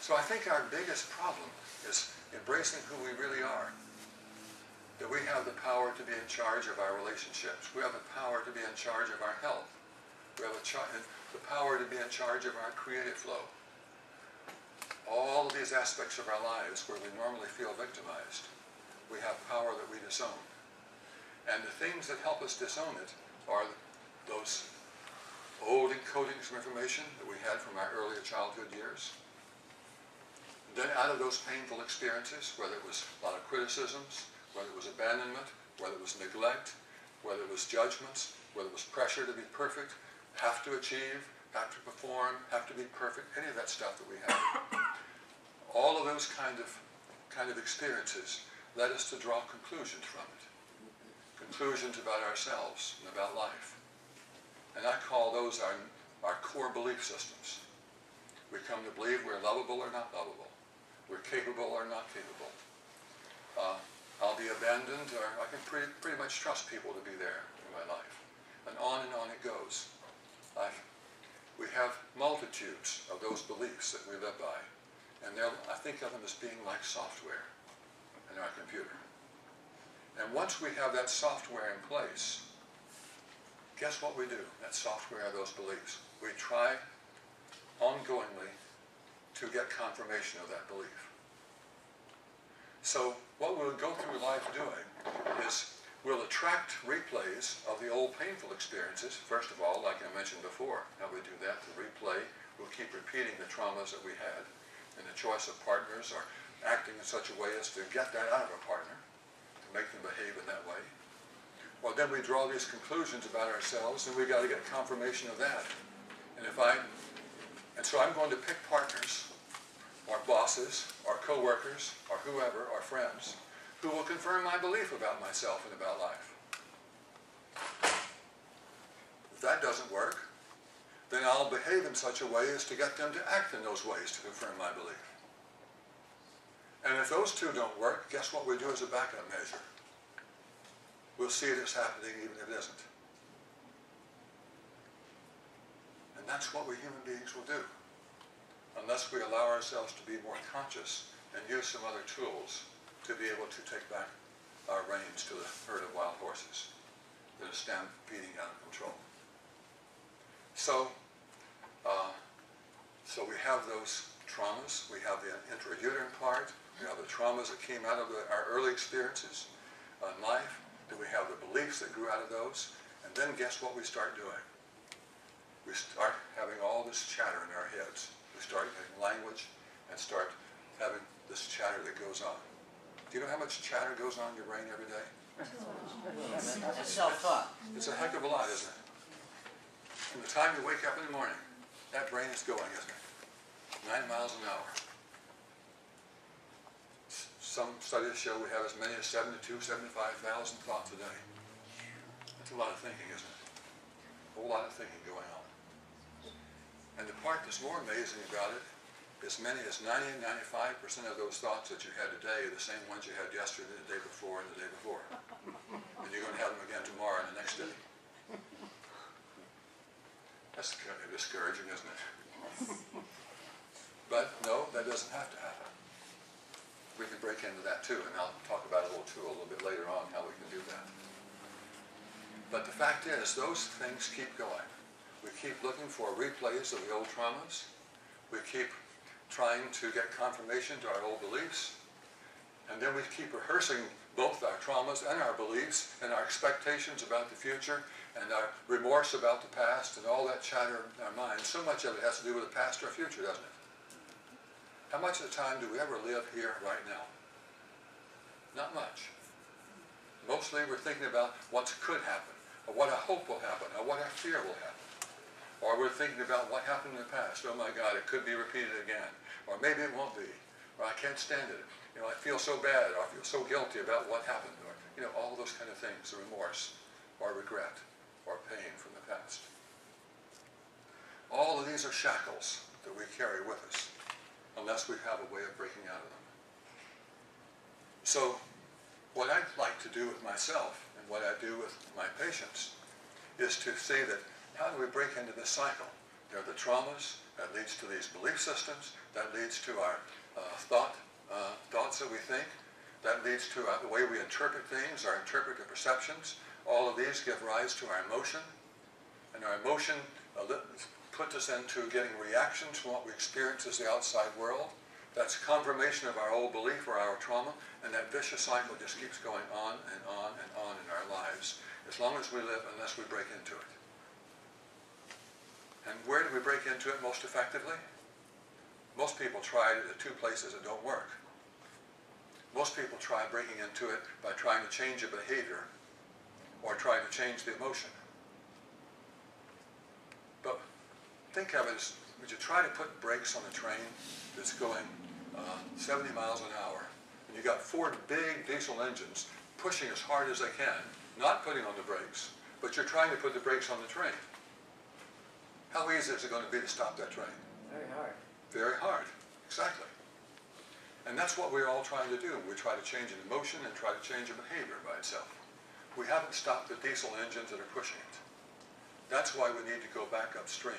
So I think our biggest problem is embracing who we really are. That we have the power to be in charge of our relationships. We have the power to be in charge of our health. We have the power to be in charge of our creative flow. All of these aspects of our lives where we normally feel victimized, we have power that we disown. And the things that help us disown it are those old encodings of information that we had from our earlier childhood years. Then out of those painful experiences, whether it was a lot of criticisms, whether it was abandonment, whether it was neglect, whether it was judgments, whether it was pressure to be perfect, have to achieve, have to perform, have to be perfect, any of that stuff that we have. All of those kind of experiences led us to draw conclusions from it. Conclusions about ourselves and about life. And I call those our core belief systems. We come to believe we're lovable or not lovable. We're capable or not capable. I'll be abandoned, or I can pretty much trust people to be there in my life. And on it goes. We have multitudes of those beliefs that we live by. And I think of them as being like software in our computer. And once we have that software in place, guess what we do? That software are those beliefs. We try ongoingly to get confirmation of that belief. So what we'll go through life doing is we'll attract replays of the old painful experiences. First of all, like I mentioned before, how we do that, the replay, we'll keep repeating the traumas that we had in the choice of partners or acting in such a way as to get that out of a partner, to make them behave in that way. Well, then we draw these conclusions about ourselves, and we've got to get confirmation of that. And so I'm going to pick partners, or bosses, or co-workers, or whoever, or friends, who will confirm my belief about myself and about life. If that doesn't work, then I'll behave in such a way as to get them to act in those ways to confirm my belief. And if those two don't work, guess what we do as a backup measure? We'll see it as happening even if it isn't. And that's what we human beings will do, unless we allow ourselves to be more conscious and use some other tools to be able to take back our reins to the herd of wild horses that are stampeding out of control. So we have those traumas. We have the intrauterine part. We have the traumas that came out of our early experiences in life. Then we have the beliefs that grew out of those. And then guess what we start doing? We start having all this chatter in our heads. We start getting language and start having this chatter that goes on. Do you know how much chatter goes on in your brain every day? It's self-talk. It's a heck of a lot, isn't it? From the time you wake up in the morning, that brain is going, isn't it? 9 miles an hour. Some studies show we have as many as 72,000, 75,000 thoughts a day. That's a lot of thinking, isn't it? A whole lot of thinking going on. And the part that's more amazing about it, as many as 90 and 95% of those thoughts that you had today are the same ones you had yesterday, the day before, and the day before. And you're going to have them again tomorrow and the next day. That's kind of discouraging, isn't it? But no, that doesn't have to happen. We can break into that too, and I'll talk about a little tool a little bit later on, how we can do that. But the fact is, those things keep going. We keep looking for replays of the old traumas. We keep trying to get confirmation to our old beliefs. And then we keep rehearsing both our traumas and our beliefs and our expectations about the future and our remorse about the past and all that chatter in our minds. So much of it has to do with the past or future, doesn't it? How much of the time do we ever live here right now? Not much. Mostly we're thinking about what could happen, or what I hope will happen, or what I fear will happen. Or we're thinking about what happened in the past. Oh my God, it could be repeated again. Or maybe it won't be. Or I can't stand it. You know, I feel so bad, or I feel so guilty about what happened. Or, you know, all those kind of things, the remorse, or regret, or pain from the past. All of these are shackles that we carry with us, unless we have a way of breaking out of them. So, what I'd like to do with myself, and what I do with my patients, is to see that how do we break into this cycle They're the traumas that leads to these belief systems, that leads to our thoughts that we think, that leads to the way we interpret things, our interpretive perceptions. All of these give rise to our emotion, and our emotion puts us into getting reactions from what we experience as the outside world. That's confirmation of our old belief or our trauma, and that vicious cycle just keeps going on and on and on in our lives, as long as we live, unless we break into it. And where do we break into it most effectively? Most people try it at two places that don't work. Most people try breaking into it by trying to change a behavior or trying to change the emotion. But think of it as, would you try to put brakes on a train that's going 70 miles an hour, and you got 4 big diesel engines pushing as hard as they can, not putting on the brakes, but you're trying to put the brakes on the train. How easy is it going to be to stop that train? Very hard. Very hard, exactly. And that's what we're all trying to do. We try to change an emotion and try to change a behavior by itself. We haven't stopped the diesel engines that are pushing it. That's why we need to go back upstream.